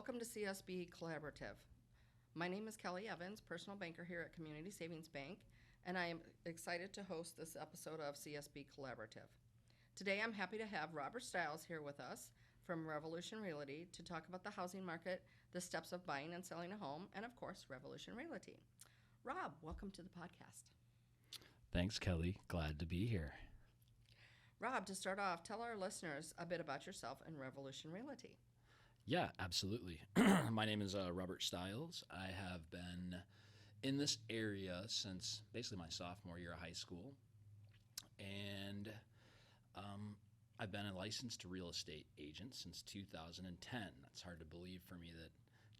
Welcome to CSB Collaborative. My name is Kellee Evans, personal banker here at Community Savings Bank, and I am excited to host this episode of CSB Collaborative. Today I'm happy to have Robert Stiles here with us from Revolution Realty to talk about the housing market, the steps of buying and selling a home, and of course, Revolution Realty. Rob, welcome to the podcast. Thanks, Kellee. Glad to be here. Rob, to start off, tell our listeners a bit about yourself and Revolution Realty. Yeah, absolutely. My name is Robert Stiles. I have been in this area since basically my sophomore year of high school. And I've been a licensed real estate agent since 2010. That's hard to believe for me that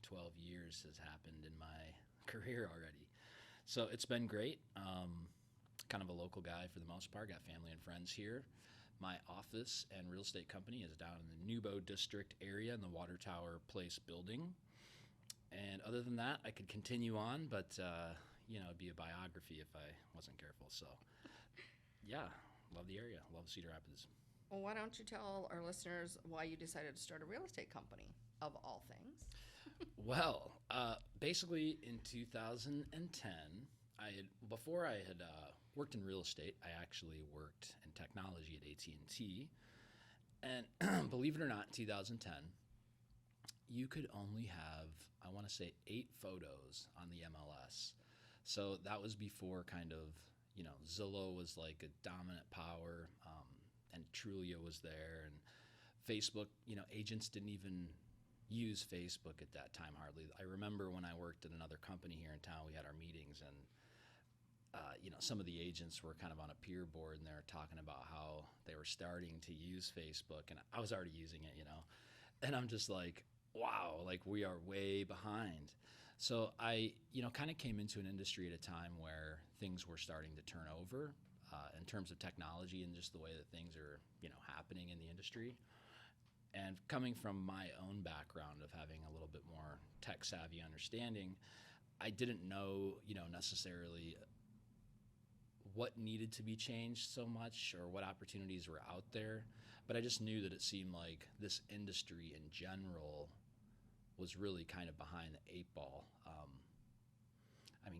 12 years has happened in my career already. So it's been great. Kind of a local guy for the most part. Got family and friends here. My office and real estate company is down in the Nubo District area in the Water Tower Place building. And other than that, I could continue on, but it'd be a biography if I wasn't careful. So, yeah, love the area. Love Cedar Rapids. Well, why don't you tell our listeners why you decided to start a real estate company, of all things? Well, basically in 2010, before I had worked in real estate, I actually worked in technology at AT&T. And believe it or not, in 2010, you could only have, I want to say, 8 photos on the MLS. So that was before kind of, Zillow was like a dominant power, and Trulia was there, and Facebook, agents didn't even use Facebook at that time hardly. I remember when I worked at another company here in town, we had our meetings, and some of the agents were kind of on a peer board, and they were talking about how they were starting to use Facebook, and I was already using it, and I'm just like, wow, like we are way behind. So I, kind of came into an industry at a time where things were starting to turn over in terms of technology and just the way that things are, happening in the industry. And coming from my own background of having a little bit more tech savvy understanding, I didn't know, necessarily what needed to be changed so much or what opportunities were out there. But I just knew that it seemed like this industry in general was really kind of behind the 8 ball.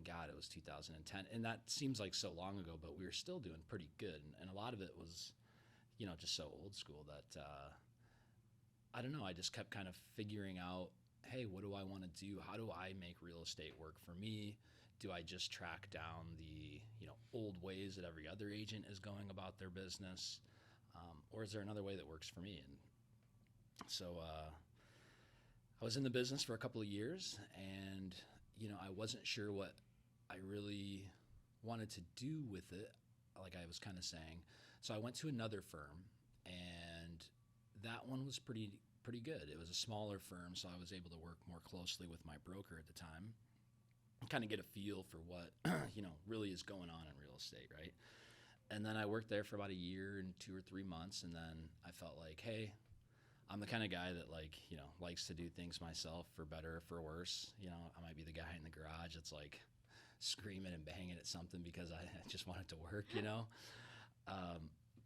God, it was 2010. And that seems like so long ago, but we were still doing pretty good. And a lot of it was, just so old school that, I don't know, I just kept kind of figuring out, hey, what do I want to do? How do I make real estate work for me? Do I just track down the, old ways that every other agent is going about their business? Or is there another way that works for me? And so I was in the business for a couple of years, and, I wasn't sure what I really wanted to do with it, like I was kind of saying. So I went to another firm, and that one was pretty good. It was a smaller firm, so I was able to work more closely with my broker at the time, kind of get a feel for what, really is going on in real estate, right? And then I worked there for about a year and 2 or 3 months, and then I felt like, hey, I'm the kind of guy that likes to do things myself, for better or for worse. I might be the guy in the garage that's like screaming and banging at something because I just want it to work,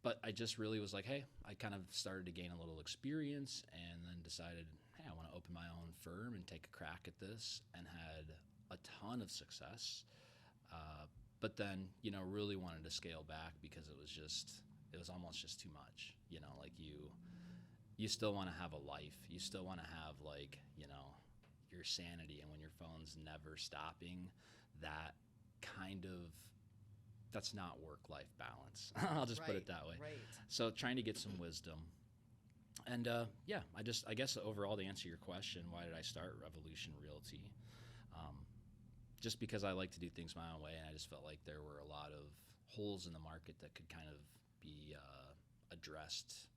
But I just really was like, hey, I kind of started to gain a little experience, and then decided, hey, I want to open my own firm and take a crack at this, and had a ton of success. But then, really wanted to scale back because it was almost just too much. You still want to have a life. You still want to have your sanity. And when your phone's never stopping, that's not work-life balance. I'll just put it that way. Right. So trying to get some wisdom. And I guess overall, to answer your question, why did I start Revolution Realty? Just because I like to do things my own way, and I just felt like there were a lot of holes in the market that could kind of be addressed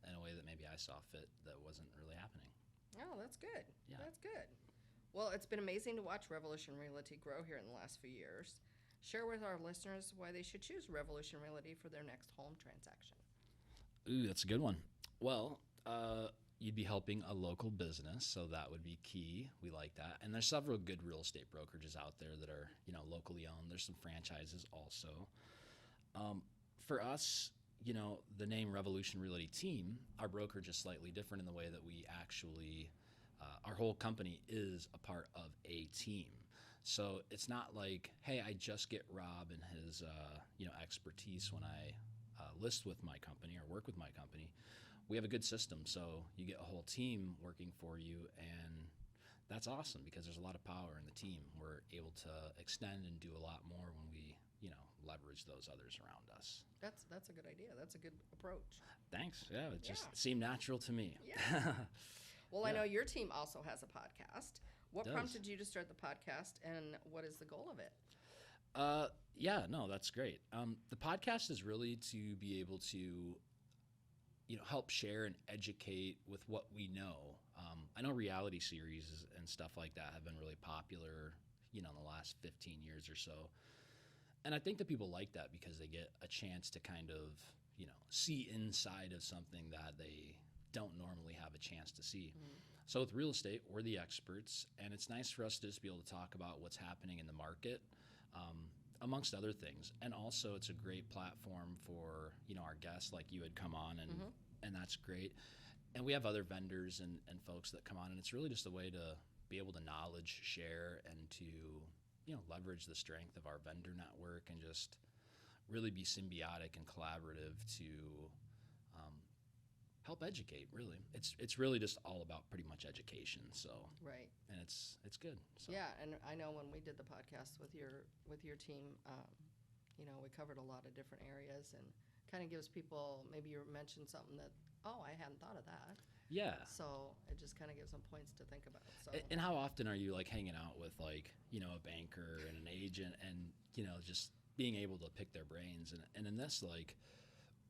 in a way that maybe I saw fit that wasn't really happening. Oh, that's good. Yeah. That's good. Well, it's been amazing to watch Revolution Realty grow here in the last few years. Share with our listeners why they should choose Revolution Realty for their next home transaction. Ooh, that's a good one. Well, you'd be helping a local business, so that would be key. We like that. And there's several good real estate brokerages out there that are, locally owned. There's some franchises also. For us, the name Revolution Realty Team, our brokerage is slightly different in the way that we actually our whole company is a part of a team. So it's not like, hey, I just get Rob and his expertise when I list with my company or work with my company. We have a good system, so you get a whole team working for you, and that's awesome because there's a lot of power in the team. We're able to extend and do a lot more when we leverage those others around us. That's a good idea. That's a good approach. Thanks. Yeah, it just Yeah. seemed natural to me. Yeah. Well, I Yeah. know your team also has a podcast. What Does. prompted you to start the podcast, and what is the goal of it? Yeah, no, that's great. The podcast is really to be able to, help share and educate with what we know. I know reality series and stuff like that have been really popular, in the last 15 years or so. And I think that people like that because they get a chance to kind of, see inside of something that they don't normally have a chance to see. Mm-hmm. So with real estate, we're the experts, and it's nice for us to just be able to talk about what's happening in the market, amongst other things. And also, it's a great platform for our guests, like you had come on, and that's great. And we have other vendors and folks that come on, and it's really just a way to be able to knowledge share and to leverage the strength of our vendor network and just really be symbiotic and collaborative to help educate. Really, it's really just all about pretty much education. So Right. and it's good. So. Yeah, and I know when we did the podcast with your team, we covered a lot of different areas, and kind of gives people, maybe you mentioned something that, oh, I hadn't thought of that. Yeah. So it just kind of gives them points to think about. So And how often are you like hanging out with like a banker and an agent and just being able to pick their brains, and in this, like,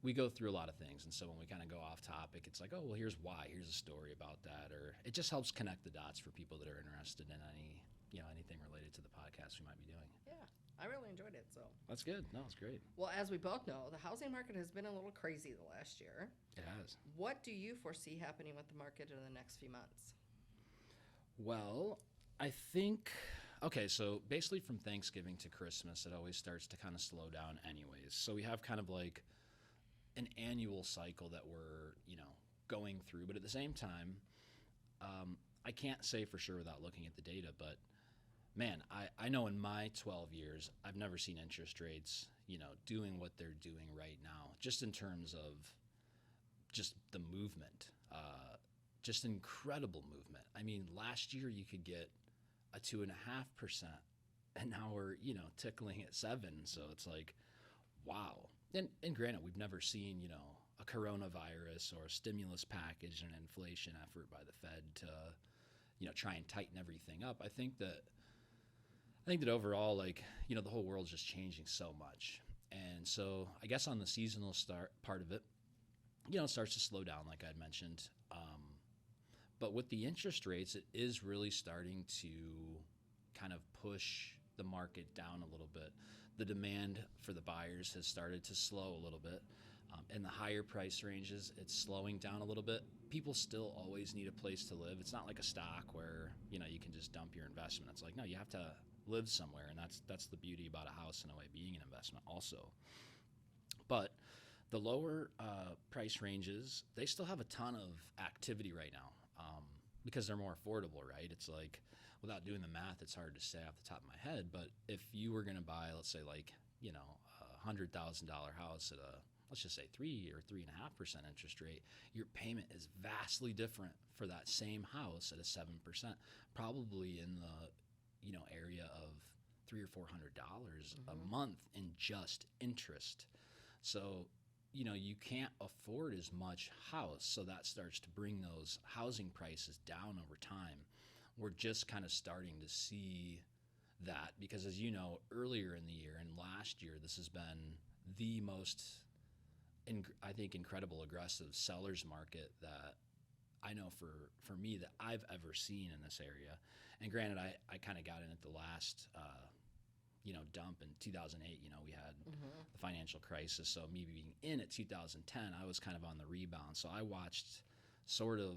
we go through a lot of things, and so when we kind of go off topic, it's like, oh, well, here's a story about that, or it just helps connect the dots for people that are interested in anything related to the podcast we might be doing. yeah, I really enjoyed it. So That's good. No, it's great. well, as we both know, the housing market has been a little crazy the last year. It has. What do you foresee happening with the market in the next few months? Well, I think, okay, so basically from Thanksgiving to Christmas, it always starts to kind of slow down anyways. So we have kind of like an annual cycle that we're, going through. But at the same time, I can't say for sure without looking at the data, but man, I know in my 12 years, I've never seen interest rates, doing what they're doing right now, just in terms of just the movement, just incredible movement. I mean, last year you could get a 2.5%, and now we're, tickling at 7%. So it's like, wow. And granted, we've never seen, a coronavirus or a stimulus package and an inflation effort by the Fed to, try and tighten everything up. I think that overall, like, the whole world's just changing so much. And so I guess on the seasonal part of it, it starts to slow down, like I'd mentioned. But with the interest rates, it is really starting to kind of push the market down a little bit. The demand for the buyers has started to slow a little bit. In the higher price ranges, it's slowing down a little bit. People still always need a place to live. It's not like a stock where, you can just dump your investment. It's like, no, you have to live somewhere, and that's the beauty about a house in a way, being an investment also. But the lower price ranges, they still have a ton of activity right now, because they're more affordable, right? It's like, without doing the math, it's hard to say off the top of my head, but if you were going to buy, let's say, like, a $100,000 house at let's just say 3 or 3.5% interest rate, your payment is vastly different for that same house at a 7%, probably in the area of $300 or $400 a month in just interest. So you can't afford as much house, so that starts to bring those housing prices down over time. We're just kind of starting to see that because, as you know, earlier in the year and last year, this has been the most, I think, incredible aggressive seller's market that I know for me that I've ever seen in this area. And granted, I kind of got in at the last dump in 2008. We had the financial crisis, so me being in at 2010, I was kind of on the rebound. So I watched sort of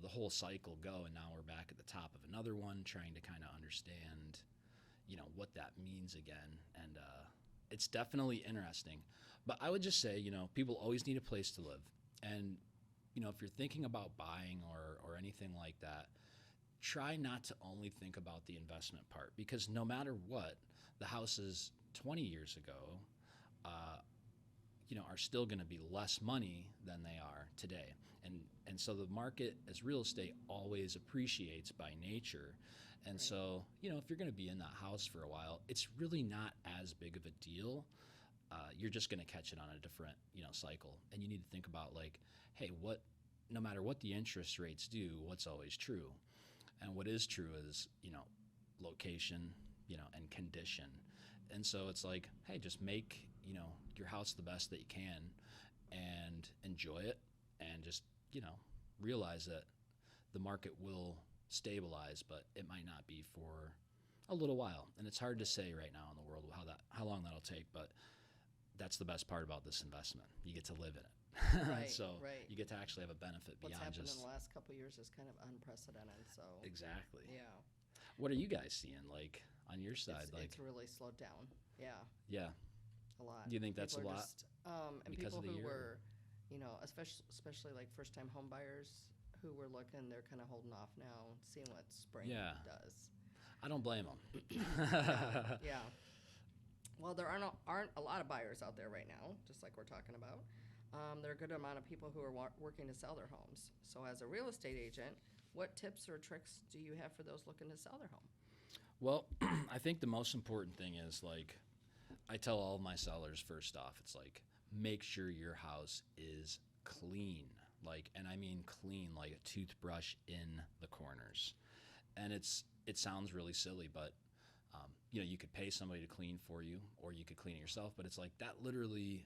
the whole cycle go, and now we're back at the top of another one, trying to kind of understand what that means again. And it's definitely interesting. But I would just say, people always need a place to live. And, if you're thinking about buying or anything anything like that, try not to only think about the investment part, because no matter what, the houses 20 years ago, are still going to be less money than they are today. And so the market as real estate always appreciates by nature. And Right. so, if you're going to be in that house for a while, it's really not as big of a deal. You're just going to catch it on a different, cycle. And you need to think about like, hey, no matter what the interest rates do, what's always true? And what is true is, location, and condition. And so it's like, hey, just make, your house the best that you can and enjoy it, and just, realize that the market will stabilize, but it might not be for a little while. And it's hard to say right now in the world how long that'll take, but that's the best part about this investment. You get to live in it. Right, So right. you get to actually have a benefit What's beyond happened just in the last couple of years is kind of unprecedented. So exactly. yeah, What are you guys seeing like on your side? it's really slowed down. Yeah, Yeah. a lot. Do you think that's People a are lot just, and because people of the who year? were, especially like first-time home buyers who were looking, they're kind of holding off now, seeing what spring Yeah. does. I don't blame them. Yeah. Well, there aren't a lot of buyers out there right now, just like we're talking about. There are a good amount of people who are working to sell their homes. So, as a real estate agent, what tips or tricks do you have for those looking to sell their home? Well, I think the most important thing is like, I tell all of my sellers first off, it's like, make sure your house is clean. Like, and I mean clean, like a toothbrush in the corners. And it sounds really silly, but you could pay somebody to clean for you, or you could clean it yourself. But it's like that literally,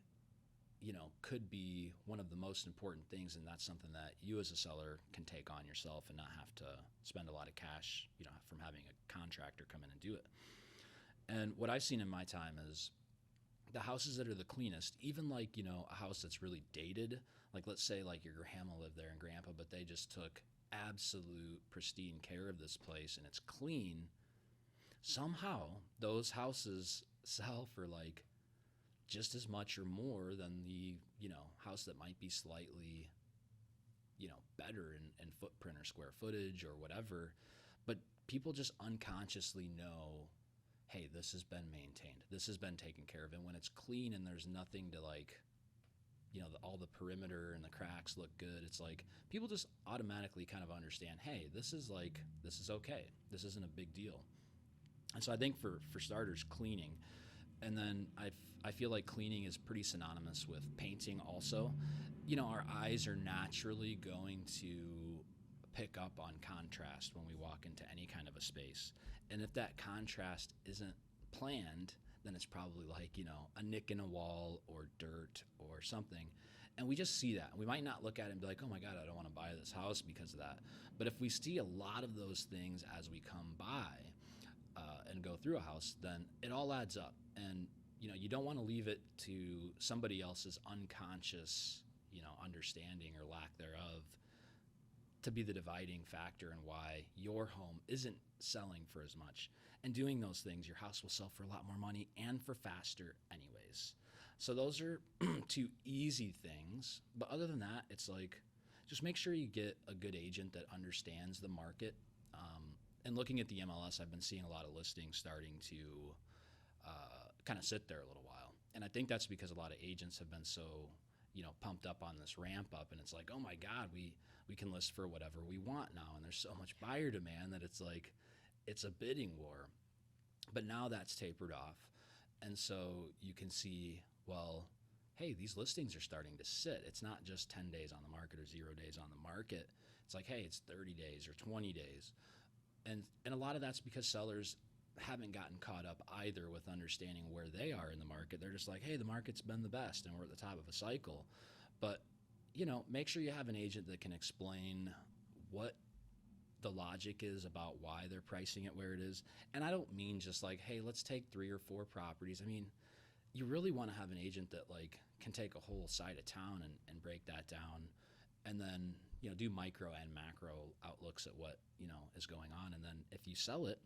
could be one of the most important things, and that's something that you as a seller can take on yourself and not have to spend a lot of cash, from having a contractor come in and do it. And what I've seen in my time is the houses that are the cleanest, even like, a house that's really dated, like let's say like your grandma lived there and grandpa, but they just took absolute pristine care of this place and it's clean. Somehow those houses sell for like just as much or more than the, house that might be slightly, better in footprint or square footage or whatever. But people just unconsciously know, hey, this has been maintained. This has been taken care of. And when it's clean and there's nothing to like, all the perimeter and the cracks look good, it's like people just automatically kind of understand, hey, this is okay. This isn't a big deal. And so I think for starters, cleaning. And then I feel like cleaning is pretty synonymous with painting also. Our eyes are naturally going to pick up on contrast when we walk into any kind of a space. And if that contrast isn't planned, then it's probably like, a nick in a wall or dirt or something. And we just see that. We might not look at it and be like, oh my God, I don't want to buy this house because of that. But if we see a lot of those things as we come by and go through a house, then it all adds up. And, you don't want to leave it to somebody else's unconscious, understanding or lack thereof to be the dividing factor in why your home isn't selling for as much. And doing those things, your house will sell for a lot more money and for faster anyways. So those are two easy things. But other than that, it's like, just make sure you get a good agent that understands the market. And looking at the MLS, I've been seeing a lot of listings starting to kind of sit there a little while. And I think that's because a lot of agents have been so, pumped up on this ramp up. And it's like, oh my God, we can list for whatever we want now. And there's so much buyer demand that it's like, it's a bidding war. But now that's tapered off. And so you can see, well, hey, these listings are starting to sit. It's not just 10 days on the market or 0 days on the market. It's like, hey, it's 30 days or 20 days. And a lot of that's because sellers haven't gotten caught up either with understanding where they are in the market. They're just like, hey, the market's been the best and we're at the top of a cycle. But, make sure you have an agent that can explain what the logic is about why they're pricing it where it is. And I don't mean just like, hey, let's take 3 or 4 properties. I mean, you really want to have an agent that like can take a whole side of town and break that down, and then, do micro and macro outlooks at what, is going on. And then if you sell it,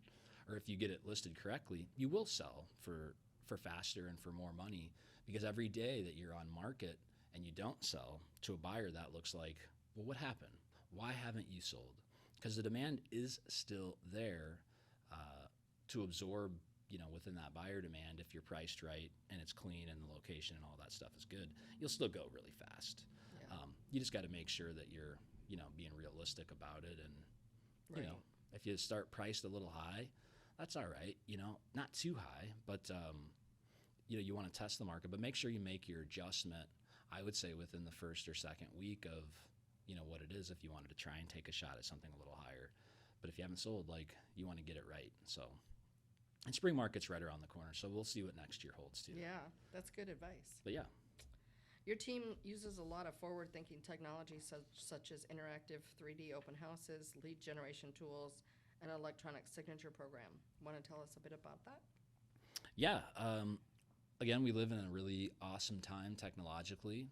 or if you get it listed correctly, you will sell for faster and for more money, because every day that you're on market and you don't sell to a buyer, that looks like, well, what happened? Why haven't you sold? because the demand is still there to absorb, within that buyer demand. If you're priced right and it's clean and the location and all that stuff is good, you'll still go really fast. Yeah. You just got to make sure that you're, being realistic about it. And, Right. if you start priced a little high, that's all right. Not too high, but, you want to test the market, but make sure you make your adjustment, I would say, within the first or second week of, what it is, if you wanted to try and take a shot at something a little higher. But if you haven't sold, you want to get it right. So, and spring market's right around the corner, so we'll see what next year holds too. Yeah, that's good advice. But yeah. Your team uses a lot of forward-thinking technology such as interactive 3D open houses, lead generation tools, and electronic signature program. Want to tell us a bit about that? Yeah. Again, we live in a really awesome time technologically.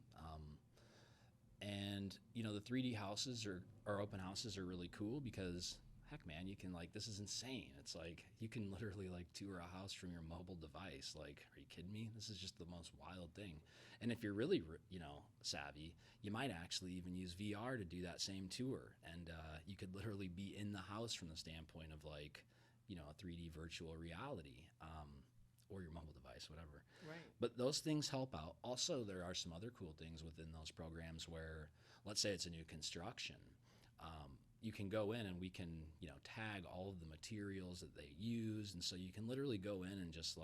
And, the 3D houses or open houses are really cool because, heck, man, you can, this is insane. It's you can literally, tour a house from your mobile device. Are you kidding me? This is just the most wild thing. And if you're really, savvy, you might actually even use VR to do that same tour. And you could literally be in the house from the standpoint of, a 3D virtual reality, or your mobile device, whatever. Right. But those things help out. Also, there are some other cool things within those programs where, let's say it's a new construction. You can go in and we can, tag all of the materials that they use. And so you can literally go in and just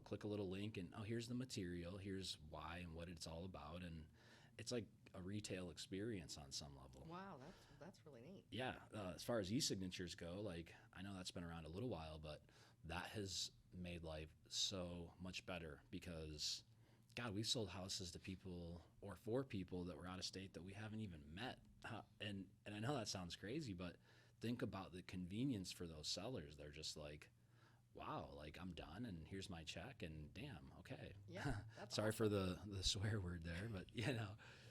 click a little link and, here's the material, here's why and what it's all about. And it's like a retail experience on some level. Wow, that's really neat. Yeah. As far as e-signatures go, I know that's been around a little while, but that has made life so much better because, God, we've sold houses to people or for people that were out of state that we haven't even met. And I know that sounds crazy, but think about the convenience for those sellers. They're just wow, I'm done and here's my check and damn, okay. Yeah, that's Sorry awesome. for the swear word there, but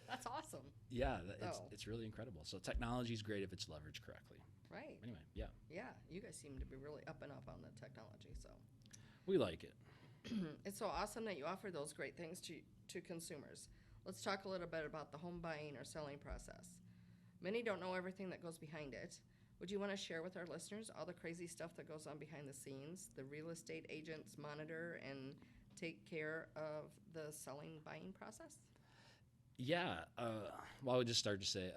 That's awesome. yeah, it's really incredible. So technology is great if it's leveraged correctly. Right. Anyway, yeah, Yeah, you guys seem to be really up and up on the technology, so. we like it. It's so awesome that you offer those great things to consumers. Let's talk a little bit about the home buying or selling process. Many don't know everything that goes behind it. Would you want to share with our listeners all the crazy stuff that goes on behind the scenes, the real estate agents monitor and take care of the selling buying process? Yeah, well, I would just start to say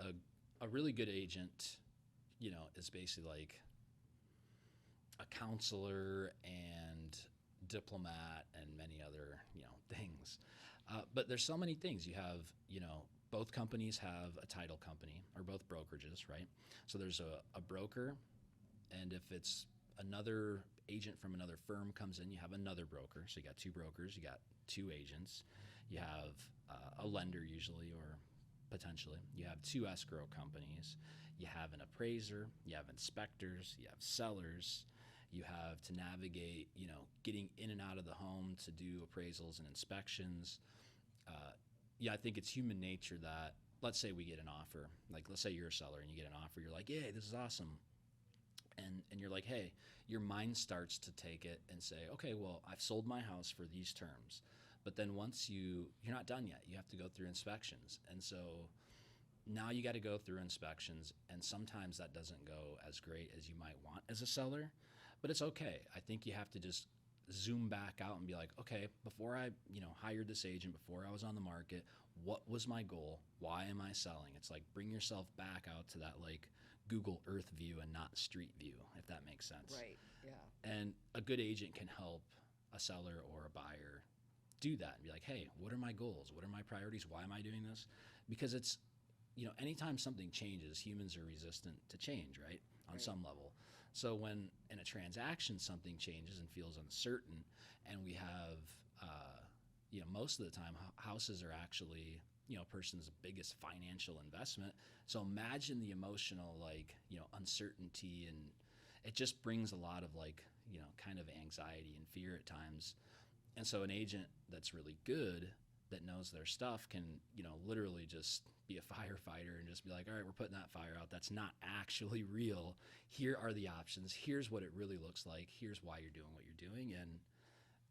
a really good agent, is basically a counselor and diplomat and many other, things. But there's so many things. You have, both companies have a title company or both brokerages, right? So there's a broker, and if it's another agent from another firm comes in, you have another broker. So you got two brokers, you got two agents, you have a lender usually or potentially, you have two escrow companies, you have an appraiser, you have inspectors, you have sellers, you have to navigate, getting in and out of the home to do appraisals and inspections. I think it's human nature that, let's say we get an offer, let's say you're a seller and you get an offer, you're like, yeah, this is awesome. And you're like, hey, your mind starts to take it and say, okay, well, I've sold my house for these terms. But then once you're not done yet, you have to go through inspections. And so now you got to go through inspections, and sometimes that doesn't go as great as you might want as a seller, but it's okay. I think you have to just zoom back out and be like, okay, before I, hired this agent, before I was on the market, what was my goal? Why am I selling? It's bring yourself back out to that Google Earth view and not street view, if that makes sense. Right, yeah. And a good agent can help a seller or a buyer do that and be like, hey, what are my goals? What are my priorities? Why am I doing this? Because it's, anytime something changes, humans are resistant to change, right? On some level. So when in a transaction something changes and feels uncertain, and we have, most of the time houses are actually, a person's biggest financial investment. So imagine the emotional, uncertainty, and it just brings a lot of kind of anxiety and fear at times. And so an agent that's really good, that knows their stuff, can, literally just be a firefighter and just be like, all right, we're putting that fire out. That's not actually real. Here are the options. Here's what it really looks like. Here's why you're doing what you're doing. And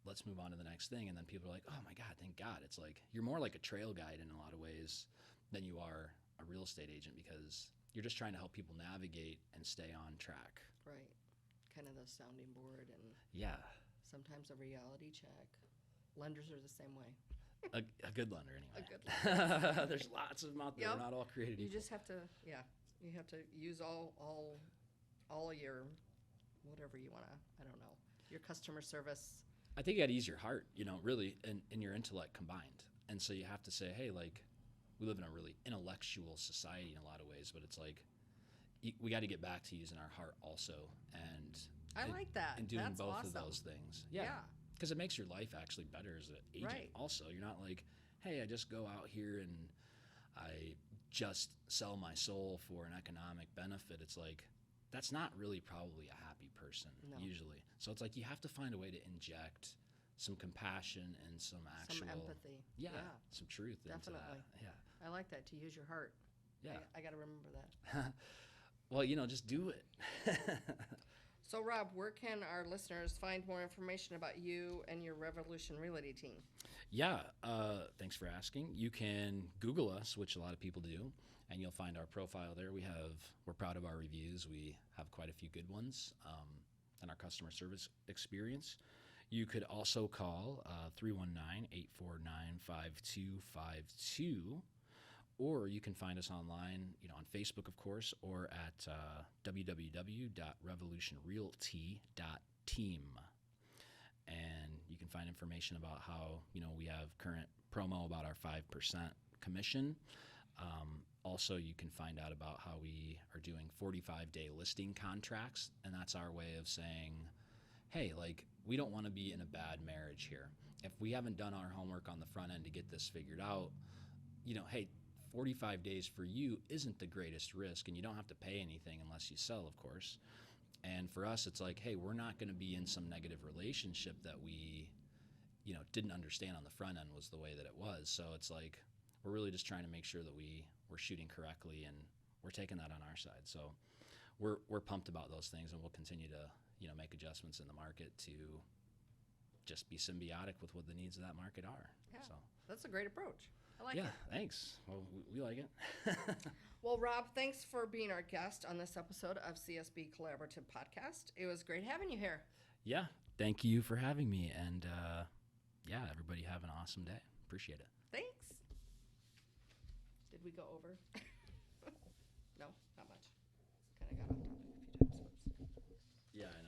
let's move on to the next thing. And then people are like, oh my God, thank God. It's you're more like a trail guide in a lot of ways than you are a real estate agent, because you're just trying to help people navigate and stay on track. Right. Kind of the sounding board and Yeah. sometimes a reality check. Lenders are the same way. A good lender, anyway. A good lender. There's lots of them out there. Yep. We're not all created You equal. just have to, you have to use all your, whatever you want to, I don't know, your customer service. I think you got to use your heart, really, and your intellect combined. And so you have to say, hey, like, we live in a really intellectual society in a lot of ways, but it's like we got to get back to using our heart also. And I like that. And doing That's both awesome. of those things. Yeah. Because it makes your life actually better as an agent. Right. Also, you're not like, hey, I just go out here and I just sell my soul for an economic benefit. It's like, that's not really probably a happy person usually. So it's like you have to find a way to inject some compassion and some actual empathy. Yeah, some truth into that. Yeah. I like that, to use your heart. Yeah. I got to remember that. Well, just do it. So, Rob, where can our listeners find more information about you and your Revolution Realty team? Yeah, thanks for asking. You can Google us, which a lot of people do, and you'll find our profile there. We're proud of our reviews. We have quite a few good ones, and our customer service experience. You could also call 319-849-5252, or you can find us online, on Facebook, of course, or at www.revolutionrealty.team. And you can find information about how, we have current promo about our 5% commission. Also, you can find out about how we are doing 45-day listing contracts, and that's our way of saying, hey, like, we don't want to be in a bad marriage here. If we haven't done our homework on the front end to get this figured out, hey, 45 days for you isn't the greatest risk, and you don't have to pay anything unless you sell, of course. And for us, it's like, hey, we're not going to be in some negative relationship that we, didn't understand on the front end was the way that it was. So it's like, we're really just trying to make sure that we're shooting correctly, and we're taking that on our side. So we're pumped about those things, and we'll continue to, make adjustments in the market to just be symbiotic with what the needs of that market are. Yeah, so that's a great approach. I like it. Yeah, thanks. Well, we like it. Well, Rob, thanks for being our guest on this episode of CSB Collaborative Podcast. It was great having you here. Yeah, thank you for having me. And everybody have an awesome day. Appreciate it. Thanks. Did we go over? No, not much. Kind of got off topic a few times. Whoops. Yeah, I know.